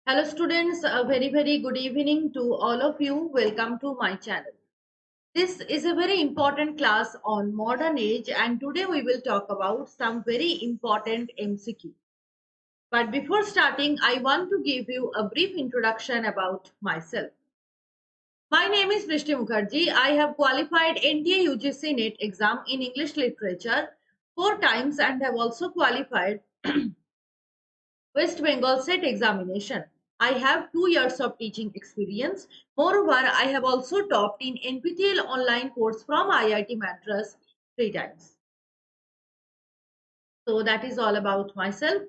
Hello students, a very good evening to all of you. Welcome to my channel. This is a very important class on modern age and today we will talk about some very important MCQ. But before starting, I want to give you a brief introduction about myself. My name is Brishti Mukherjee. I have qualified NTA UGC NET exam in English literature 4 times and have also qualified West Bengal SET examination. I have 2 years of teaching experience. Moreover, I have also taught in NPTEL online course from IIT Madras 3 times. So that is all about myself.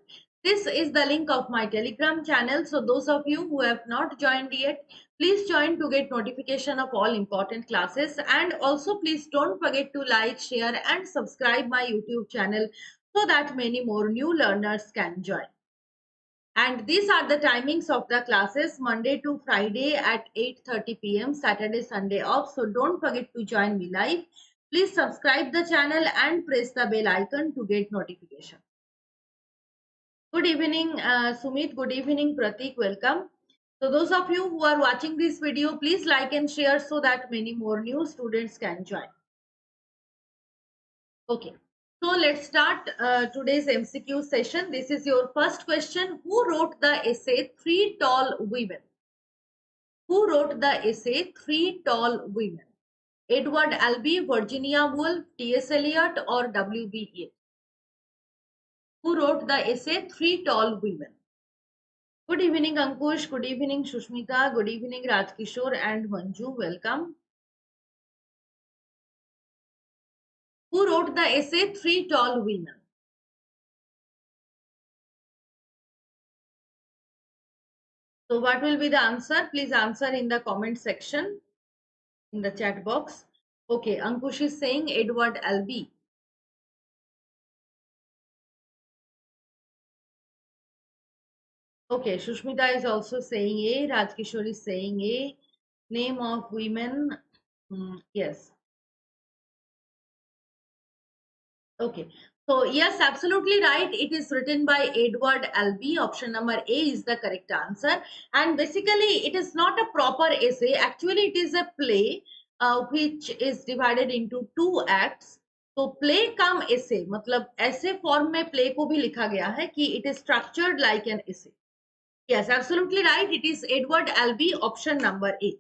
This is the link of my Telegram channel. So those of you who have not joined yet, please join to get notification of all important classes. And also please don't forget to like, share and subscribe my YouTube channel so that many more new learners can join. And these are the timings of the classes: Monday to Friday at 8:30 p.m, Saturday, Sunday off. So don't forget to join me live. Please subscribe the channel and press the bell icon to get notification. Good evening, Sumit. Good evening, Pratik. Welcome. So those of you who are watching this video, please like and share so that many more new students can join. Okay. So let's start today's MCQ session. This is your first question. Who wrote the essay Three Tall Women? Who wrote the essay Three Tall Women? Edward Albee, Virginia Woolf, T.S. Eliot or W.B. Yeats? Who wrote the essay Three Tall Women? Good evening Ankush, good evening Shushmita, good evening Rajkishore and Manju, welcome. Who wrote the essay Three Tall Women? So what will be the answer? Please answer in the comment section, in the chat box. Okay, Ankush is saying Edward Albee. Okay, Shushmita is also saying A. Rajkishore is saying A. Name of women. Yes. Okay. So yes, absolutely right. It is written by Edward Albee. Option number A is the correct answer. And basically, it is not a proper essay. Actually, it is a play which is divided into 2 acts. तो play कम essay मतलब ऐसे form में play को भी लिखा गया है कि it is structured like an essay. Yes, absolutely right. It is Edward Albee, option number A.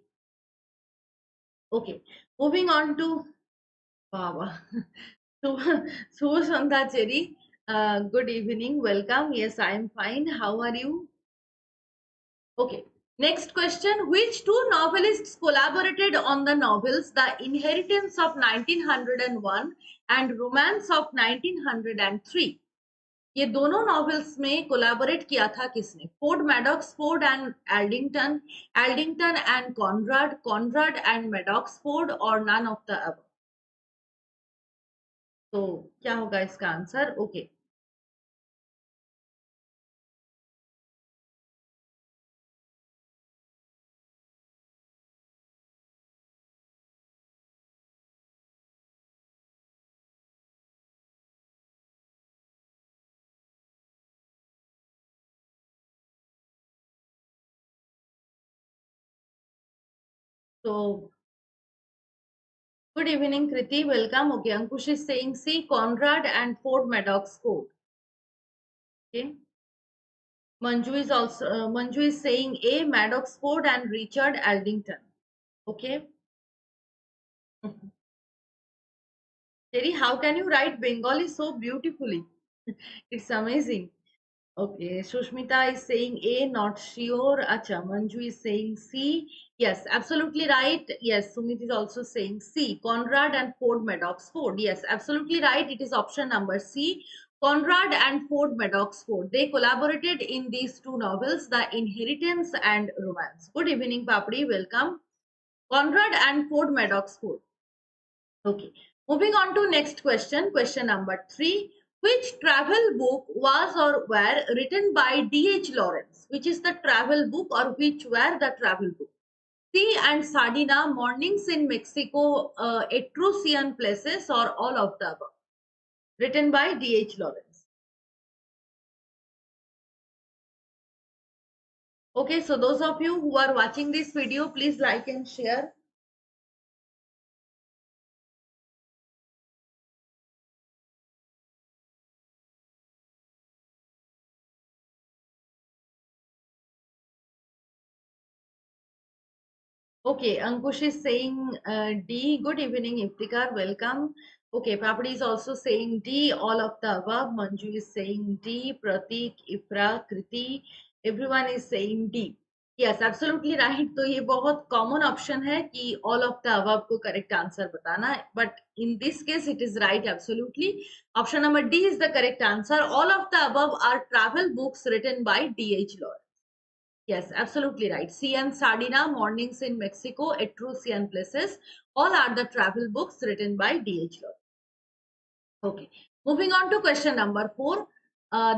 Okay, moving on to Baba. So, Sandha Cherry, good evening, welcome. Yes, I am fine. How are you? Okay, next question. Which two novelists collaborated on the novels The Inheritance of 1901 and Romance of 1903? ये दोनों novels में collaborate किया था किसने? Ford Maddox Ford and Aldington, Aldington and Conrad, Conrad and Maddox Ford और none of the above? तो क्या होगा इसका answer? Okay, so good evening Kriti, welcome. Okay, Ankush is saying C, Conrad and Ford Maddox Ford. Okay, Manju is saying A, Maddox Ford and Richard Aldington. Okay, Terry, how can you write Bengali so beautifully? It's amazing. Okay, Sushmita is saying A, not sure. Acha, Manju is saying C. Yes, absolutely right. Yes, Sumit is also saying C. Conrad and Ford Maddox Ford. Yes, absolutely right. It is option number C. Conrad and Ford Maddox Ford. They collaborated in these two novels, The Inheritance and Romance. Good evening, Papri. Welcome. Conrad and Ford Maddox Ford. Okay, moving on to next question. Question number 3. Which travel book was or were written by D.H. Lawrence? Which is the travel book or which were the travel book? Sea and Sardina, Mornings in Mexico, Etruscan Places or all of the above? Written by D.H. Lawrence. Okay, so those of you who are watching this video, please like and share. Okay, Ankush is saying D. Good evening, Iftikar. Welcome. Okay, Papadi is also saying D. All of the above. Manju is saying D. Pratik, Ifra, Kriti. Everyone is saying D. Yes, absolutely right. तो ये बहुत common option है कि all of the above को correct answer बताना है. But in this case, it is right absolutely. Option number D is the correct answer. All of the above are travel books written by D.H. Lawrence. Yes, absolutely right. CN Sardina, Mornings in Mexico, Etrusian Places, all are the travel books written by D.H. Lawrence. Okay, moving on to question number 4.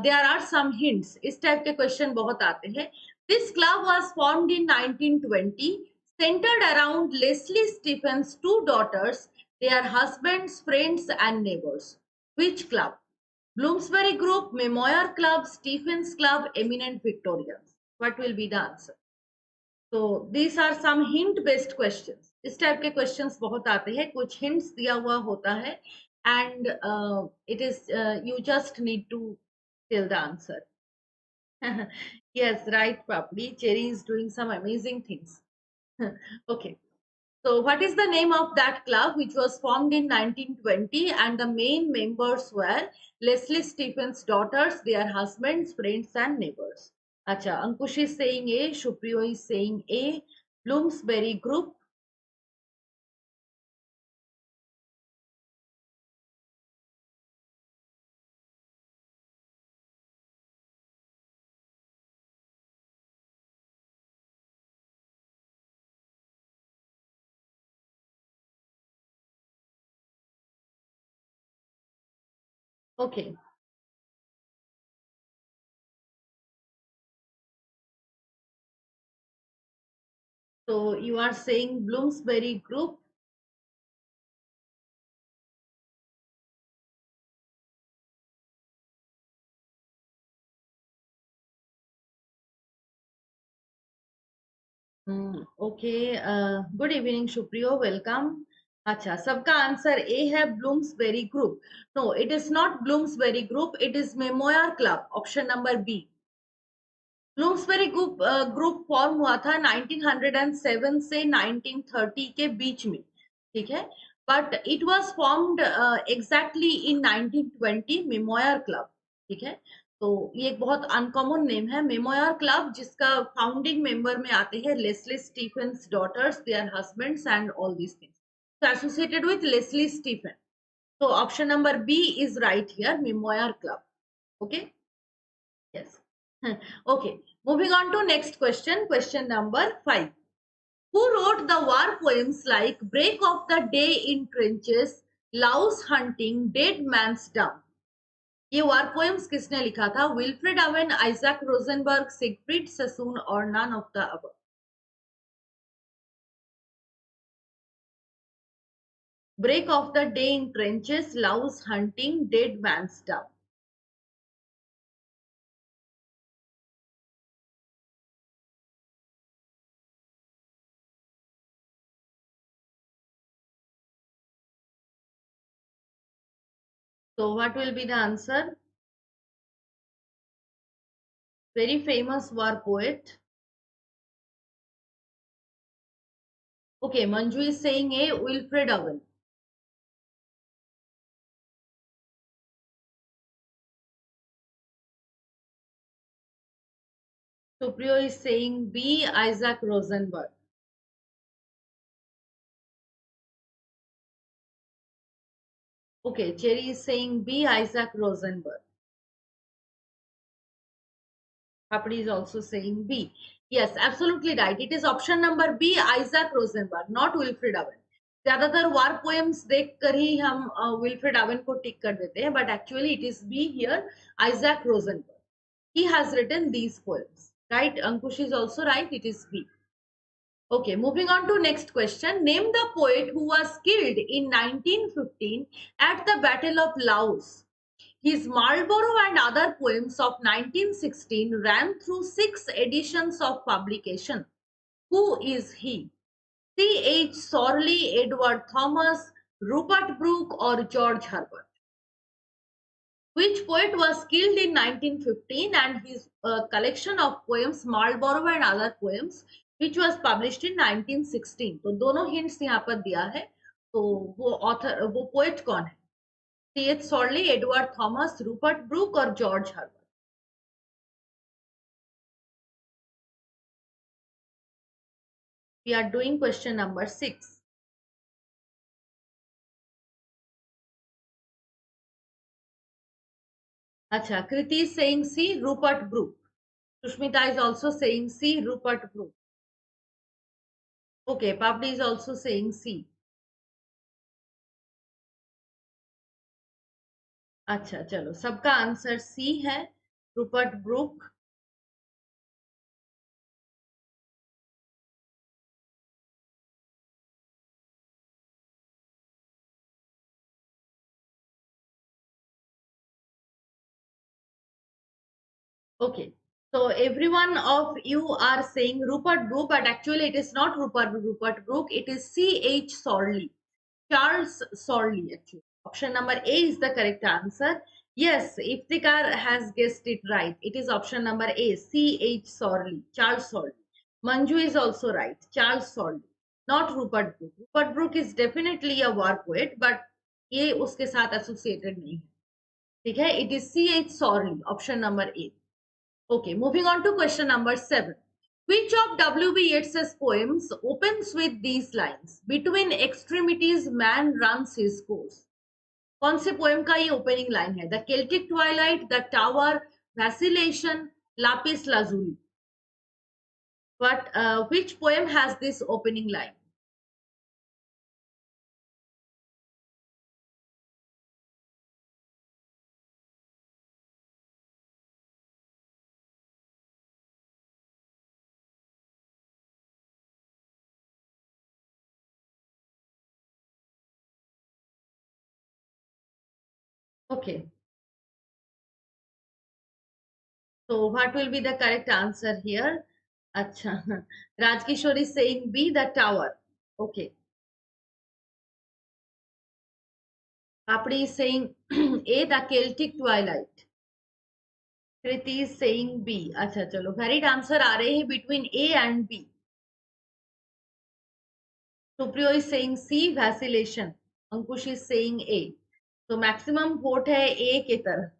There are some hints. इस type के question बहुत आते हैं. This club was formed in 1920, centered around Leslie Stephen's two daughters, their husbands, friends, and neighbors. Which club? Bloomsbury Group, Memoir Club, Stephen's Club, Eminent Victorians. What will be the answer? So these are some hint based questions. इस type के questions बहुत आते हैं, कुछ hints दिया हुआ होता है, and it is you just need to tell the answer. Yes, right, Papdi. Cherry is doing some amazing things. Okay. So what is the name of that club which was formed in 1920 and the main members were Leslie Stephen's daughters, their husbands, friends and neighbors? Acha, Ankush is saying A, Shupriyo is saying A, Bloomsbury Group. Okay, so you are saying Bloomsbury Group. Okay, good evening, Shupriyo. Welcome. Acha, सबका answer A है Bloomsbury Group. No, it is not Bloomsbury Group. It is Memoir Club. Option number B. Bloomsbury group form हुआ था 1907 से 1930 के बीच में, ठीक है, but it was formed exactly in 1920 memoir club, ठीक है. तो ये एक बहुत अनकॉमन नेम है मेमोयर क्लब, जिसका फाउंडिंग मेंबर में आते हैं Leslie Stephen's daughters, their husbands and all these things, so associated with Leslie Stephen. So option number B is right here, Memoir Club. Okay. Yes. Okay, moving on to next question, question number 5. Who wrote the war poems like Break of the Day in Trenches, Louse Hunting, Dead Man's Dump? ये वार poems किसने लिखा था? Wilfred Owen, Isaac Rosenberg, Siegfried Sassoon और none of the above? Break of the Day in Trenches, Louse Hunting, Dead Man's Dump. So what will be the answer? Very famous war poet. Okay, Manju is saying A, Wilfred Owen. Supriyo is saying B, Isaac Rosenberg. Okay, Cherry is saying B, Isaac Rosenberg. Papadi is also saying B. Yes, absolutely right. It is option number B, Isaac Rosenberg, not Wilfred Owen. ज्यादातर वार poems देखकर ही हम Wilfred Owen को टिक कर देते हैं, but actually it is be here, Isaac Rosenberg. He has written these poems. Right? Ankush is also right. It is B. Okay, moving on to next question. Name the poet who was killed in 1915 at the Battle of Laos. His Marlborough and other poems of 1916 ran through 6 editions of publication. Who is he? C. H. Sorley, Edward Thomas, Rupert Brooke, or George Herbert? Which poet was killed in 1915 and his collection of poems Marlborough and other poems which was published in 1916. तो दोनों hints यहाँ पर दिया है. तो वो author वो poet कौन है? C. H. Sorley, Edward Thomas, Rupert Brooke और George Herbert? We are doing question number 6. Acha, Kriti is saying C. Rupert Brooke. Sushmita is also saying C. Rupert Brooke. Okay, Papdi is also saying C. अच्छा चलो, सबका answer C है, Rupert Brooke. Okay, so every one of you are saying Rupert Brooke, but actually it is not Rupert Brooke. It is C. H. Sorley, Charles Sorley. Actually, option number A is the correct answer. Yes, Iftikhar has guessed it right. It is option number A, C. H. Sorley, Charles Sorley. Manju is also right, Charles Sorley, not Rupert Brooke. Rupert Brooke is definitely a war poet, but ये उसके साथ associated नहीं है. ठीक है, it is C. H. Sorley, option number A. Okay, moving on to question number 7. Which of W.B. Yeats's poems opens with these lines? Between extremities, man runs his course. कौन से poem का ये opening line है? The Celtic Twilight, The Tower, Vacillation, Lapis Lazuli. But which poem has this opening line? Okay. So what will be the correct answer here? Acha. Rajkishore is saying B, The Tower. Okay. Apdi is saying A, The Celtic Twilight. Kriti is saying B. Acha, chalo. Correct answer आ रहे हैं between A and B. Supriyo is saying C, Vacillation. Ankush is saying A. So maximum vote है A के तरफ.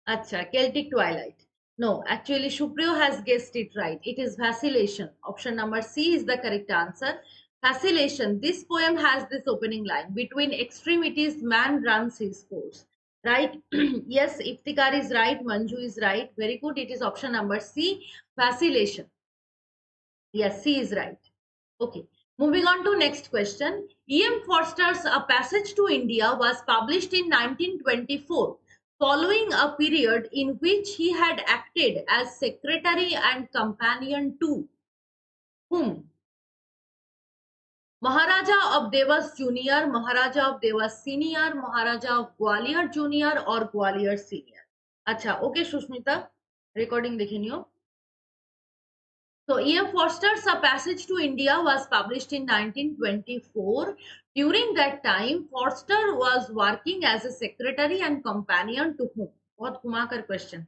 Acha, Celtic Twilight. No, actually Supriyo has guessed it right. It is Vacillation. Option number C is the correct answer. Vacillation. This poem has this opening line. Between extremities, man runs his course. Right? Yes, Iftikhar is right. Manju is right. Very good. It is option number C. Vacillation. Yes, C is right. Okay. Moving on to next question. E.M. Forster's A Passage to India was published in 1924, following a period in which he had acted as secretary and companion to whom? Maharaja of Devas Junior, Maharaja of Devas Senior, Maharaja of Gwalior Junior or Gwalior Senior? Acha, okay Shushmita, recording देखेनियो. So, E.M. Forster's A Passage to India was published in 1924. During that time, Forster was working as a secretary and companion to whom? बहुत घुमाकर question.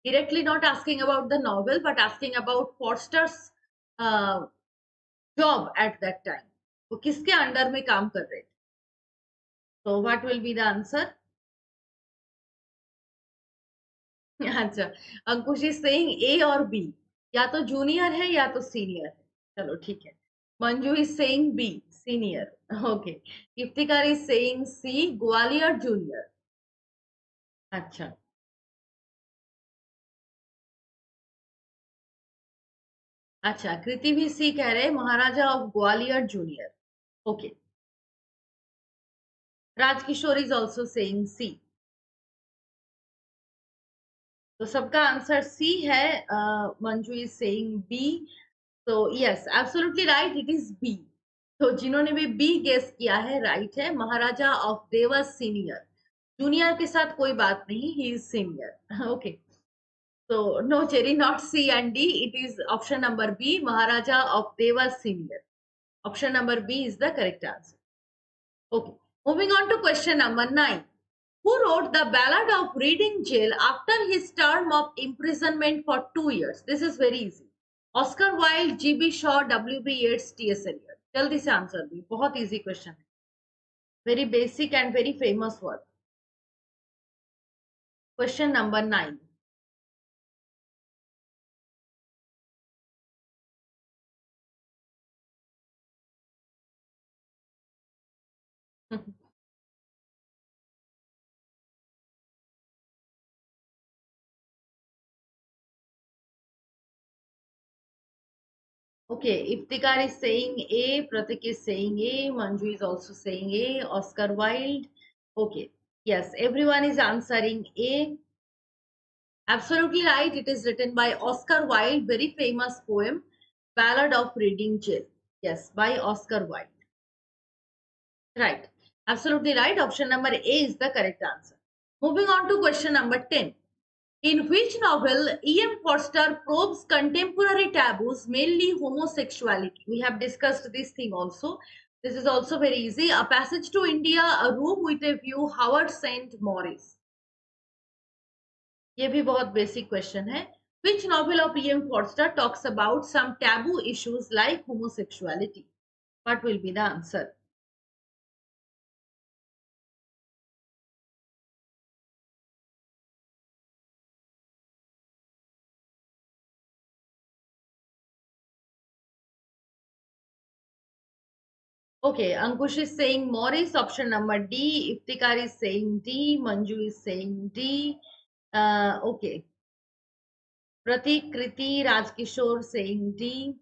Directly not asking about the novel, but asking about Forster's uh, job at that time. वो किसके under में काम कर रहे थे? So, what will be the answer? अच्छा, अंकुश is saying A और B. या तो जूनियर है या तो सीनियर है. चलो ठीक है. Manju is saying B, senior. Okay. Iftikhar is saying C, Gwalior junior. अच्छा. अच्छा, कृति भी C कह रहे, Maharaja of Gwalior junior. Okay. Rajkishore is also saying C. तो सबका आंसर C है. Manju is saying B. So yes, absolutely right. It is B. तो जिन्होंने भी बी गेस किया है राइट है, महाराजा ऑफ देवस सीनियर. जूनियर के साथ कोई बात नहीं, he is senior. Okay, so no cherry, not C and D. It is option number B, Maharaja of Devas Senior. Option number B is the correct answer. Okay, moving on to question number 9. Who wrote the Ballad of Reading Gaol after his term of imprisonment for 2 years? This is very easy. Oscar Wilde, G.B. Shaw, W.B. Yeats, T.S. Eliot. जल्दी से answer the, बहुत easy question है, very basic and very famous word. Question number 9. Okay, Iftikhar is saying A, Pratik is saying A, Manju is also saying A, Oscar Wilde. Okay, yes, everyone is answering A. Absolutely right, it is written by Oscar Wilde, very famous poem, Ballad of Reading Gaol. Yes, by Oscar Wilde. Right, absolutely right. Option number A is the correct answer. Moving on to question number 10. In which novel E.M. Forster probes contemporary taboos, mainly homosexuality? We have discussed this thing also. This is also very easy. A Passage to India, A Room with a View, Howard St. Maurice. ये भी बहुत basic question है. Which novel of E.M. Forster talks about some taboo issues like homosexuality? What will be the answer? Okay, Ankush is saying Maurice, option number D. Iftikhar is saying D. Manju is saying D. Okay. Pratik, Kriti, Rajkishore saying D.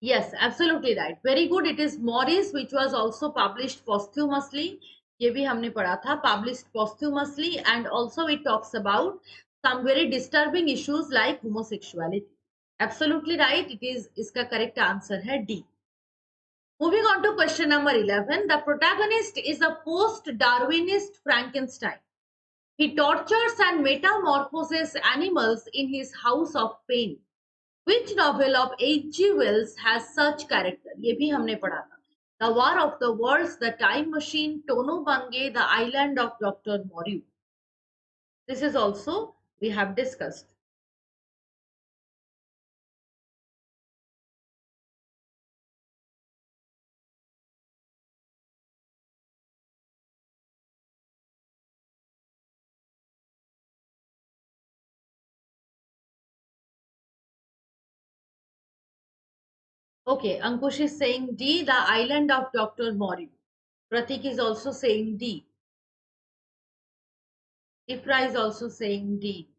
Yes, absolutely right. Very good. It is Maurice, which was also published posthumously. ये भी हमने पढ़ा था, published posthumously, and also it talks about some very disturbing issues like homosexuality. Absolutely right. It is इसका correct answer है D. Moving on to question number 11. The protagonist is a post-Darwinist Frankenstein. He tortures and metamorphoses animals in his house of pain. Which novel of H.G.Wells has such character? ये भी हमने पढ़ा था. The War of the Worlds, The Time Machine, Tono Bange, The Island of Dr. Moreau. This is also we have discussed. Okay, Ankush is saying D, The Island of Dr. Moreau. Pratik is also saying D. Ifra is also saying D.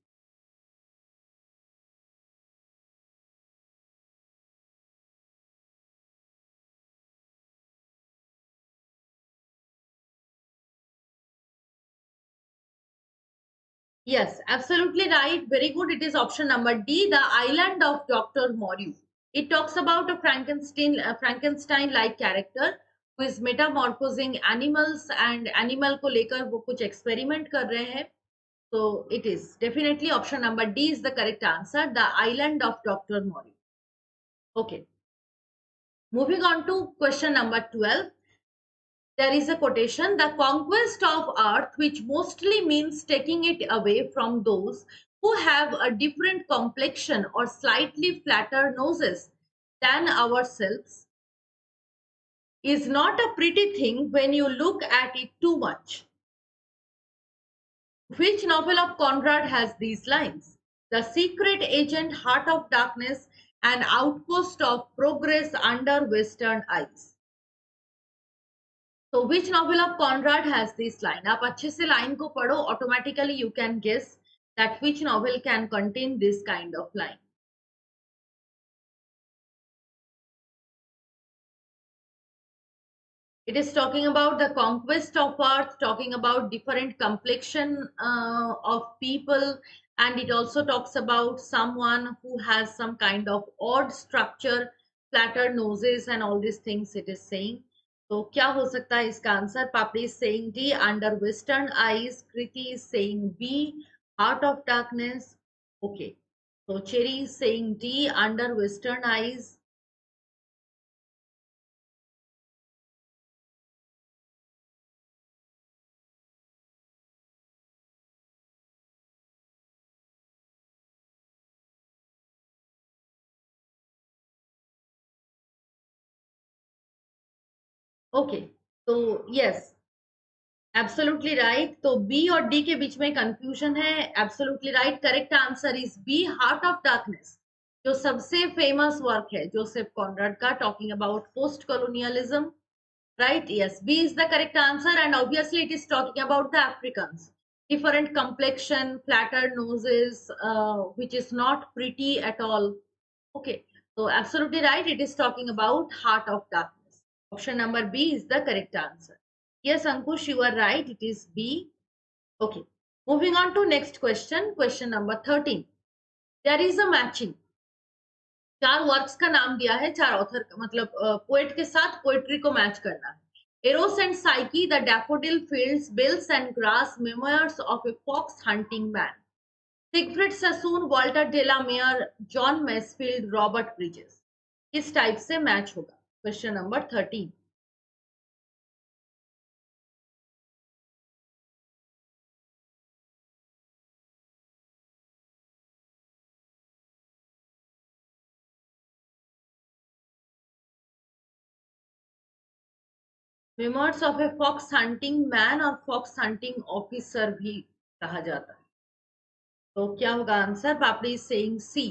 Yes, absolutely right. Very good. It is option number D, The Island of Dr. Moreau. It talks about a Frankenstein-like character who is metamorphosing animals and animal को लेकर वो कुछ experiment कर रहे हैं. So it is definitely option number D is the correct answer. The Island of Dr. Moreau. Okay. Moving on to question number 12. There is a quotation, the conquest of earth, which mostly means taking it away from those who have a different complexion or slightly flatter noses than ourselves, is not a pretty thing when you look at it too much. Which novel of Conrad has these lines? The secret agent, heart of darkness, an outpost of progress under Western eyes. So which novel of Conrad has this line? आप अच्छे से line को पढ़ो, automatically you can guess that which novel can contain this kind of line. It is talking about the conquest of earth, talking about different complexion of people, and it also talks about someone who has some kind of odd structure, flatter noses, and all these things it is saying. तो क्या हो सकता है इसका answer? Papri is saying D, under Western eyes. Kriti is saying B, heart of darkness. Okay, तो Cherry is saying D, under Western eyes. Okay, तो yes, absolutely right. तो B और डी के बीच में कंफ्यूजन है. Absolutely right, correct answer is B, heart of darkness, जो सबसे फेमस वर्क है जोसेफ कॉनराड का, talking about post colonialism. Right? Yes, B is the correct answer, and obviously it is talking about the Africans. Different complexion, flatter noses, which is not pretty at all. Okay, so absolutely right. It is talking about Heart of Darkness. Option number B is the correct answer. Yes, Ankush, you are right. It is B. Okay, moving on to next question. Question number 13. There is a matching. चार works का नाम दिया है, चार author मतलब poet के साथ poetry को मैच करना है. Eros and Psyche, the daffodil fields, bills and grass, memoirs of a fox hunting man. Siegfried Sassoon, Walter de la Mare, John Masefield, Robert Bridges. किस टाइप से मैच होगा? Question number 13. Memoirs of a fox hunting man और fox hunting officer भी कहा जाता है. तो क्या होगा answer? Papri saying C.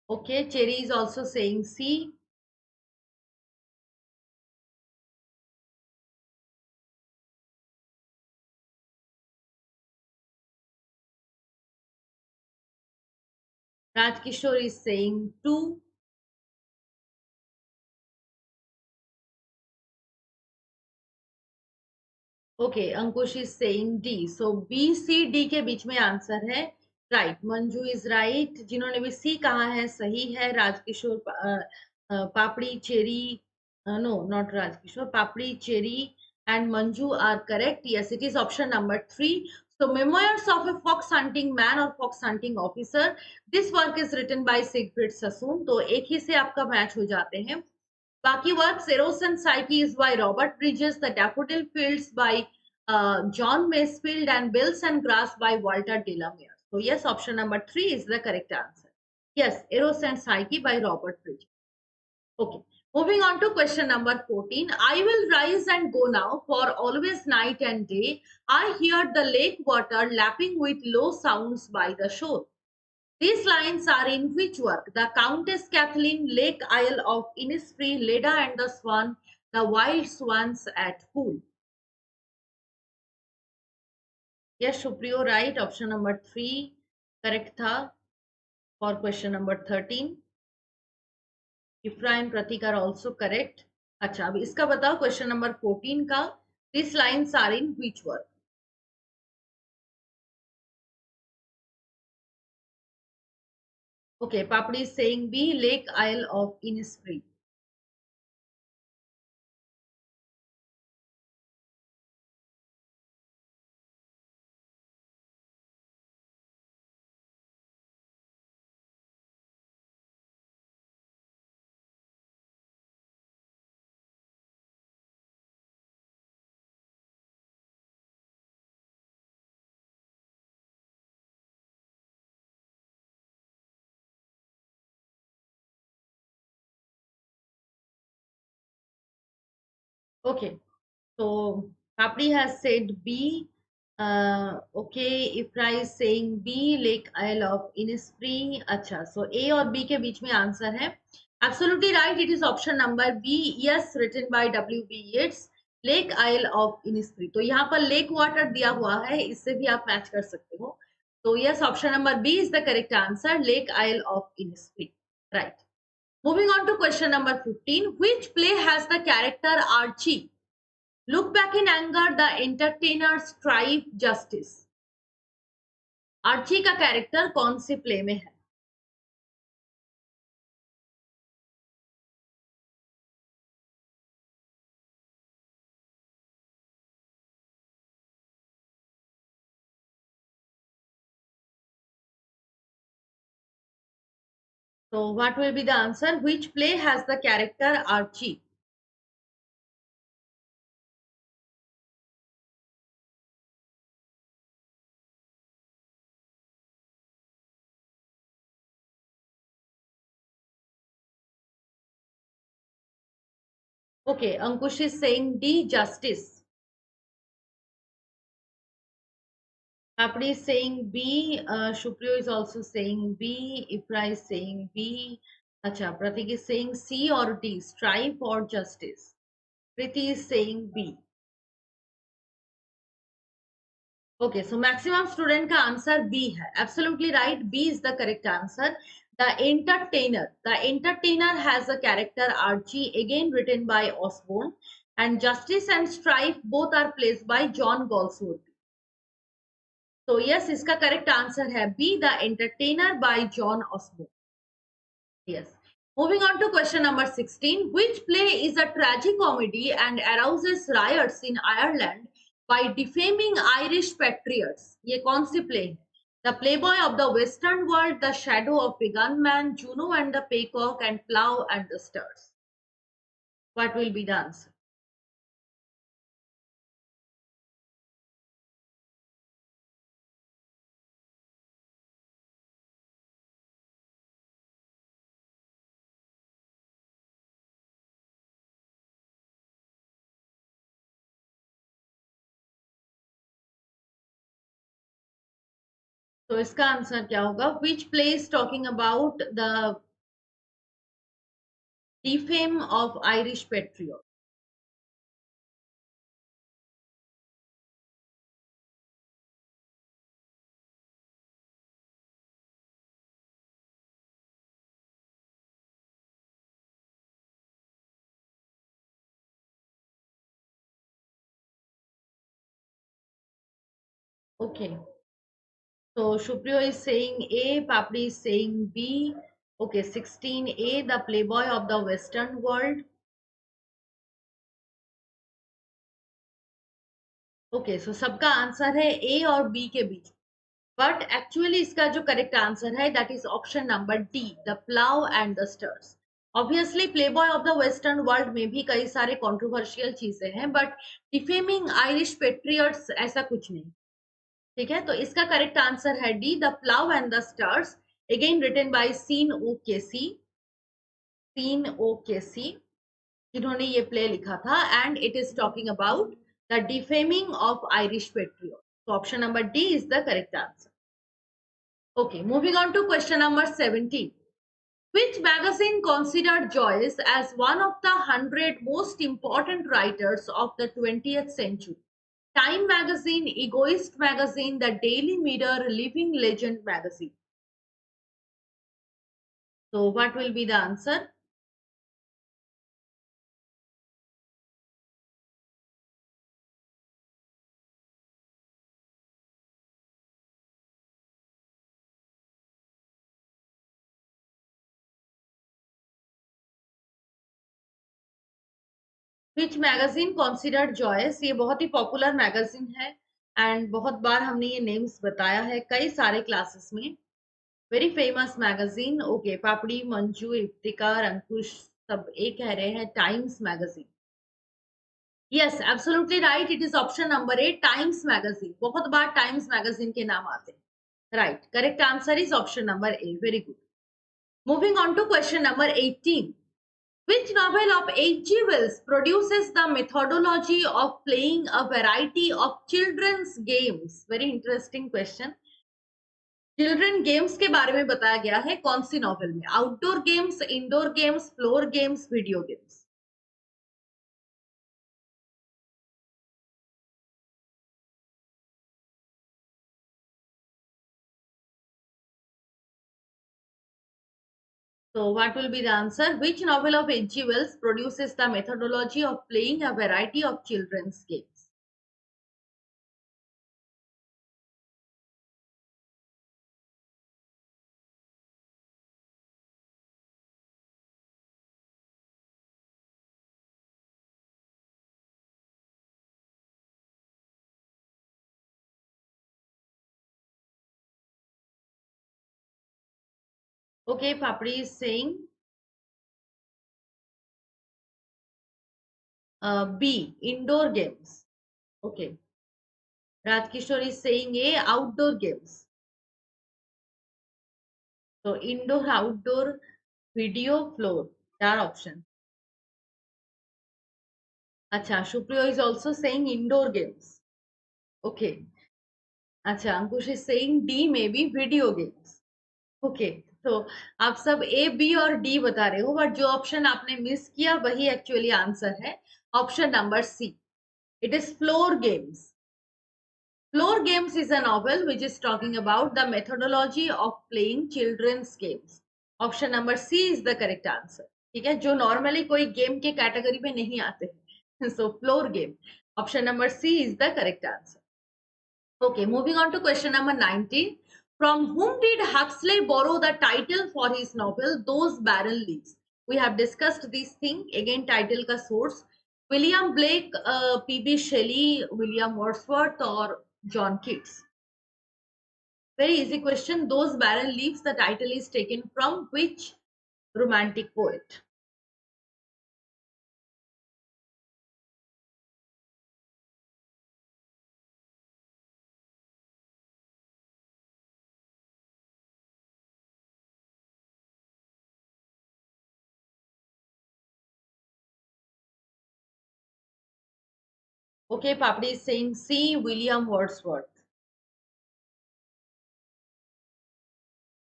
Okay, Cherry is also saying C. Rajkishore is saying 2. Okay, Ankush is saying D. So B, C, D के बीच में आंसर है. Right, Manju is right. जिन्होंने भी सी कहा है सही है. Rajkishore, Papri, Cherry, no not Rajkishore, Papri, Cherry and Manju are correct. Yes, it is option number 3. So memoirs of a fox hunting man or fox hunting officer. This work is written by Siegfried Sassoon. तो एक ही से आपका match हो जाते हैं. बाकी work, Eros and Psyche is by Robert Bridges, The Daffodil Fields by John Masefield, and Bills and Grass by Walter Delamere. So yes, option number 3 is the correct answer. Yes, Eros and Psyche by Robert Bridges. Okay. Moving on to question number 14. I will rise and go now, for always night and day. I hear the lake water lapping with low sounds by the shore. These lines are in which work? The Countess Kathleen, Lake Isle of Innisfree, Leda and the Swan, The Wild Swans at Pool. Yes, Supriyo, right. Option number 3 correct था for question number 13. Ifra and Pratik are also correct. अच्छा, अब इसका बताओ question number 14 का. These lines are in which work? Okay, Papdi is saying B, Lake Isle of Innisfree. Okay, so Papdi has said B. Okay, Ifra is saying B, Lake Isle of Innisfree. अच्छा, so A और B के बीच में answer है. Absolutely right, it is option number B. Yes, written by W.B. Yeats, Lake Isle of Innisfree. तो यहाँ पर lake water दिया हुआ है, इससे भी आप मैच कर सकते हो. तो yes, option number B is the correct answer, Lake Isle of Innisfree. Right. Moving on to question number 15. Which play has the character Archie? Look back in anger, the entertainers strive justice. Archie का character कौन सी play में है? So what will be the answer? Which play has the character Archie? Okay, Ankush is saying D, Justice. Kapri is saying B. Shukriyo is also saying B. Ifra is saying B. Acha, Pratik is saying C or D, Strife or Justice. Priti is saying B. Okay, so maximum student का answer B है. Absolutely right. B is the correct answer. The Entertainer. The Entertainer has a character Archie, again written by Osborne, and Justice and Strife both are placed by John Galsworthy. So yes, इसका correct answer है B. The Entertainer by John Osborne. Yes. Moving on to question number 16. Which play is a tragicomedy and arouses riots in Ireland by defaming Irish patriots? ये कौन सी play है? The Playboy of the Western World, The Shadow of a Gunman, Juno and the Peacock, and Plough and the Stars. What will be the answer? So इसका answer क्या होगा? Which play is talking about the defame of Irish patriots? Okay. So Shubhrio is saying A, Papri is saying B. Okay, 16A, the Playboy of the Western World. Okay, so सबका answer है A और B के बीच. But actually इसका जो correct answer है, that is option number D, the Plough and the Stars. Obviously Playboy of the Western World में भी कई सारे controversial चीजें हैं, but defaming Irish patriots ऐसा कुछ नहीं. ठीक है, तो इसका करेक्ट आंसर है D, the plough and the stars, again written by Sean O'Casey, जिन्होंने ये प्ले लिखा था, and it is talking about the defaming of Irish patriot. तो option number D is the correct answer. Okay, moving on to question number 17. Which magazine considered Joyce as one of the 100 most important writers of the 20th century? Time magazine, Egoist magazine, the Daily Mirror, Living Legend magazine. So what will be the answer? Which magazine considered Joyce? ये बहुत ही popular magazine है and बहुत बार हमने ये names बताया है कई सारे क्लासेस में. Very famous magazine. ओके, पापड़ी, मंजू, इफ्तिकार, अंकुश सब एक कह रहे हैं times magazine. Yes, absolutely right. It is option number A, times magazine. बहुत बार टाइम्स मैगजीन के नाम आते हैं. Right, correct answer is option number A. Very good. Moving on to question number 18. Which novel of H.G.Wells produces the methodology of playing a variety of children's games? Very interesting question. Children games के बारे में बताया गया है कौन सी novel में? Outdoor games, indoor games, floor games, video games. So what will be the answer? Which novel of H.G. Wells produces the methodology of playing a variety of children's games? Okay, Papri is saying B, indoor games. Okay. Rajkishore is saying A, outdoor games. So indoor, outdoor, video, floor. 4 options. Acha, Shupriyo is also saying indoor games. Okay. Acha, Ankush is saying D, maybe video games. Okay तो आप सब A B और D बता रहे हो but जो option आपने miss किया वही एक्चुअली आंसर है option number C it is floor games floor games is a novel which is talking about the methodology of playing children's games option number C is the correct answer ठीक है जो normally कोई game के category में नहीं आते हैं so floor game option number C is the correct answer Okay, moving on to question number 19. From whom did Huxley borrow the title for his novel, Those Barren Leaves? We have discussed this thing. Again, title ka source. William Blake, P.B. Shelley, William Wordsworth or John Keats? Very easy question. Those Barren Leaves, the title is taken from which romantic poet? Okay, Papdi is saying C, William Wordsworth.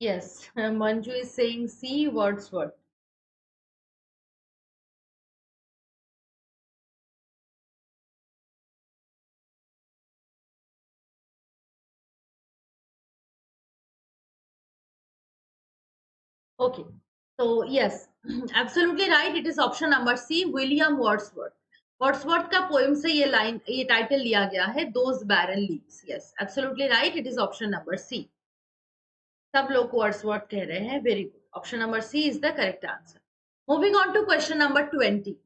Yes, Manju is saying C, Wordsworth. Okay, so yes, absolutely right. It is option number C, William Wordsworth. Wordsworth का poem से ये title लिया गया है, Those Barren Leaves. Yes, absolutely right. It is option number C. सब लोग Wordsworth कह रहे हैं. Very good. Option number C is the correct answer. Moving on to question number 20.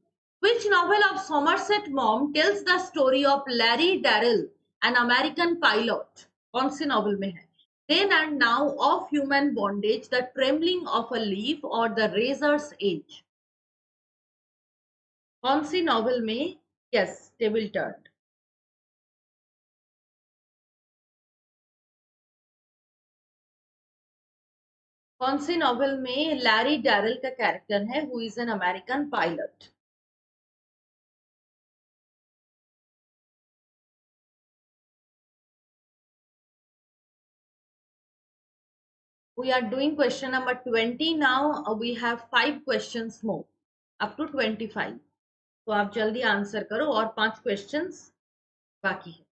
Which novel of Somerset Maugham tells the story of Larry Darrell, an American pilot? कौन सी novel में है? Then and Now, Of Human Bondage, The Trembling of a Leaf or The Razor's Edge? कौन सी novel में? Yes, table turned. कौन सी novel में Larry Darrell का character है who is an American pilot? We are doing question number 20 now. We have 5 questions more up to 25. तो आप जल्दी answer करो और 5 क्वेश्चंस बाकी है.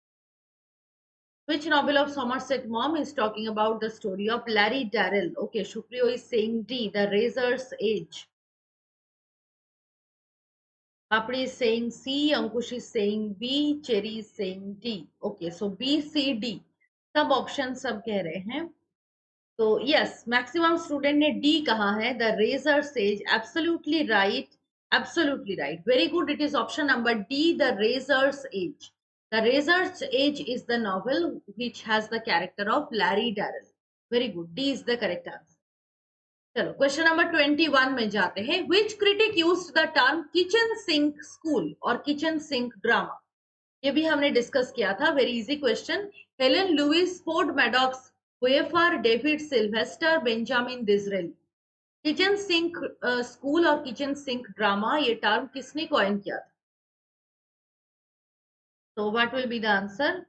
Which novel of Somerset Maugham is talking about the story of Larry Darrell? Okay, Shupriyo is saying D, The Razor's Edge. Papri is saying C, Ankush is saying B, Cherry is saying D. Okay, so B, C, D. सब option सब कह रहे हैं. तो yes maximum student ने D कहा है the razor's edge absolutely right very good it is option number D the razor's edge the razor's edge is the novel which has the character of Larry Darrell very good D is the correct answer चलो question number 21 में जाते हैं which critic used the term kitchen sink school और kitchen sink drama ये भी हमने discuss किया था very easy question Helen Louis Ford Madox Hueffer David Sylvester Benjamin Disraeli kitchen sink school और किचन सिंक ड्रामा ये टर्म किसने coin किया था तो what will be the answer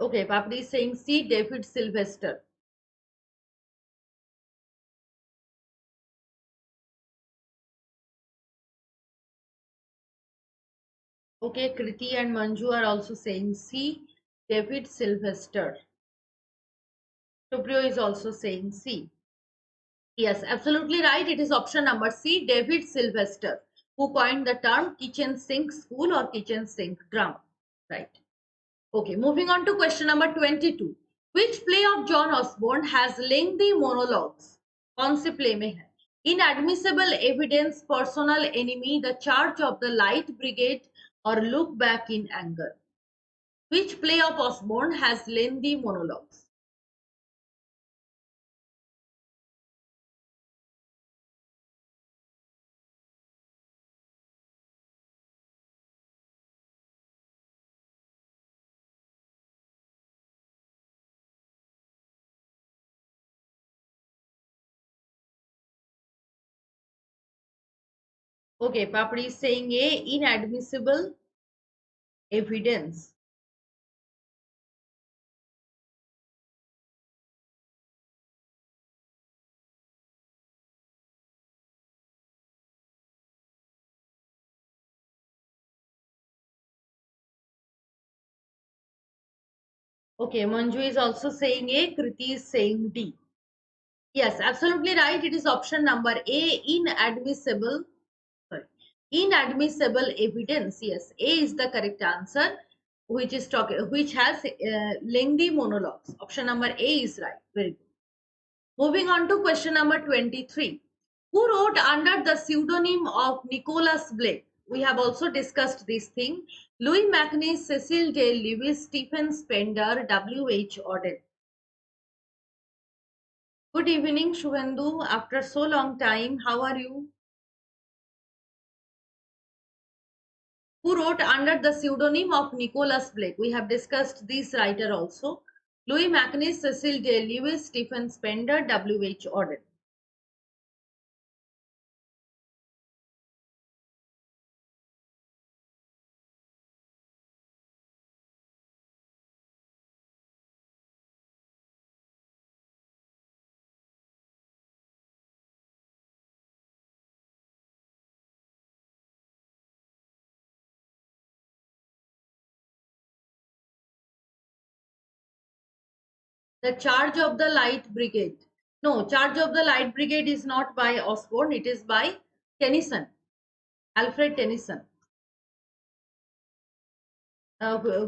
okay Papri saying C David Sylvester Okay, Kriti and Manju are also saying C. David Sylvester. Shubhrio is also saying C. Yes, absolutely right. It is option number C. David Sylvester, who coined the term kitchen sink school or kitchen sink drama. Right. Okay, moving on to question number 22. Which play of John Osborne has lengthy monologues? कौन से play में है? Inadmissible evidence, personal enemy, the charge of the Light Brigade, or look back in anger. Which play of Osborne has lengthy monologues? Okay, Papri is saying A, inadmissible evidence. Okay, Manju is also saying A, Kriti is saying D. Yes, absolutely right. It is option number A, inadmissible. Sorry, inadmissible evidence. Yes, A is the correct answer, which has lengthy monologues. Option number A is right. Very good. Moving on to question number 23. Who wrote under the pseudonym of Nicholas Blake? We have also discussed this thing. Louis Macnish, Cecil J. Lewis, Stephen Spender, W.H. Auden. Good evening, Shubhendu. After so long time, how are you? Who wrote under the pseudonym of Nicholas Blake? We have discussed this writer also. Louis Macnish, Cecil J. Lewis, Stephen Spender, W.H. Auden. The Charge of the Light Brigade. No, Charge of the Light Brigade is not by Osborne. It is by Tennyson, Alfred Tennyson,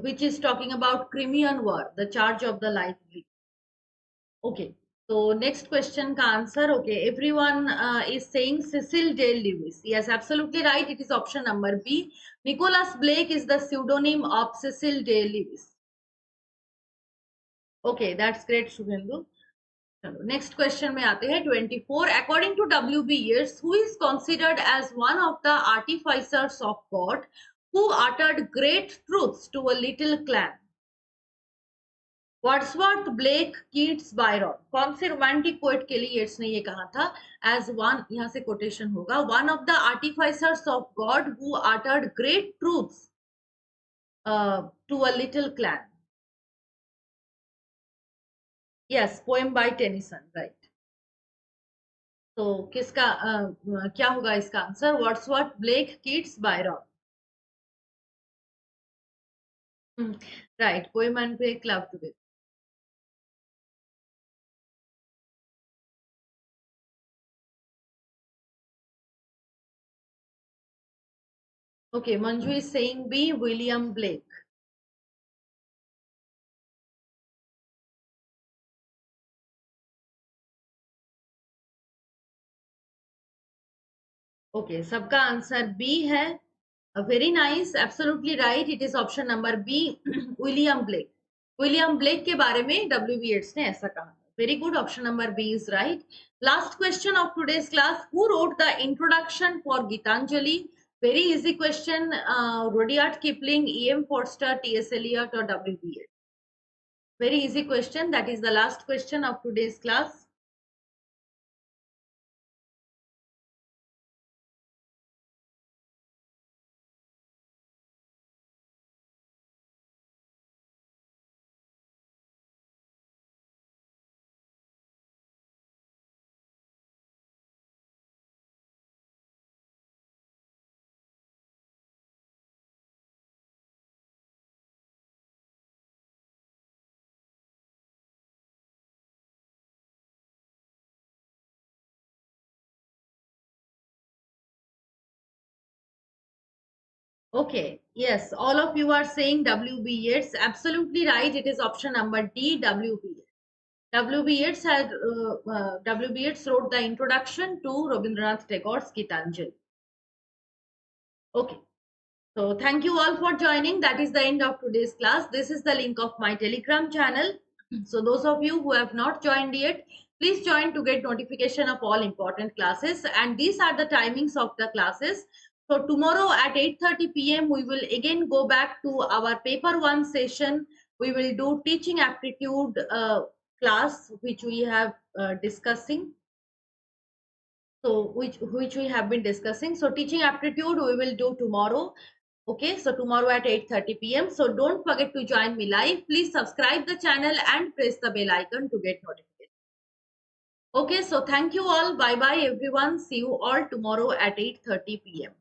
which is talking about Crimean War, the Charge of the Light Brigade. Okay. So next question ka answer. Okay, everyone is saying Cecil J. Lewis. Yes, absolutely right. It is option number B. Nicholas Blake is the pseudonym of Cecil J. Lewis. Okay, that's great, Shubhendu. Next question में आते हैं 24. According to W.B. Yeats, who is considered as one of the artificers of God who uttered great truths to a little clan? Wordsworth, Blake, Keats, Byron. कौन से romantic poet के लिए येट्स ने ये कहा था? एज वन, यहाँ से कोटेशन होगा, one of the artificers of God who uttered great truths to a little clan. Yes, poem by Tennyson, right. तो किसका क्या होगा इसका answer? Wordsworth, Blake, Keats, Byron. Right, poem and pay club together. Okay, Manju is saying B, William Blake. Okay, सबका answer B है. Very nice, absolutely right. It is option number B, William Blake. William Blake के बारे में W.B. Yeats ने ऐसा कहा. Very good, option number B is right. Last question of today's class. Who wrote the introduction for Gitanjali? Very easy question. Rudyard Kipling, E.M. Forster, T.S. Eliot, or W.B. Yeats? Very easy question. That is the last question of today's class. Okay, yes, all of you are saying W.B. Yeats. Absolutely right. It is option number D, W.B. Yeats. W.B. Yeats W.B. Yeats wrote the introduction to Rabindranath Tagore's Gitanjali. Okay. So thank you all for joining. That is the end of today's class. This is the link of my Telegram channel. So those of you who have not joined yet, please join to get notification of all important classes. And these are the timings of the classes. So tomorrow at 8:30 p.m. we will again go back to our paper 1 session. We will do teaching aptitude class, which we have discussing. So which we have been discussing. So teaching aptitude we will do tomorrow. Okay, so tomorrow at 8:30 p.m. So don't forget to join me live. Please subscribe the channel and press the bell icon to get notification. Okay, so thank you all. Bye bye everyone. See you all tomorrow at 8:30 p.m.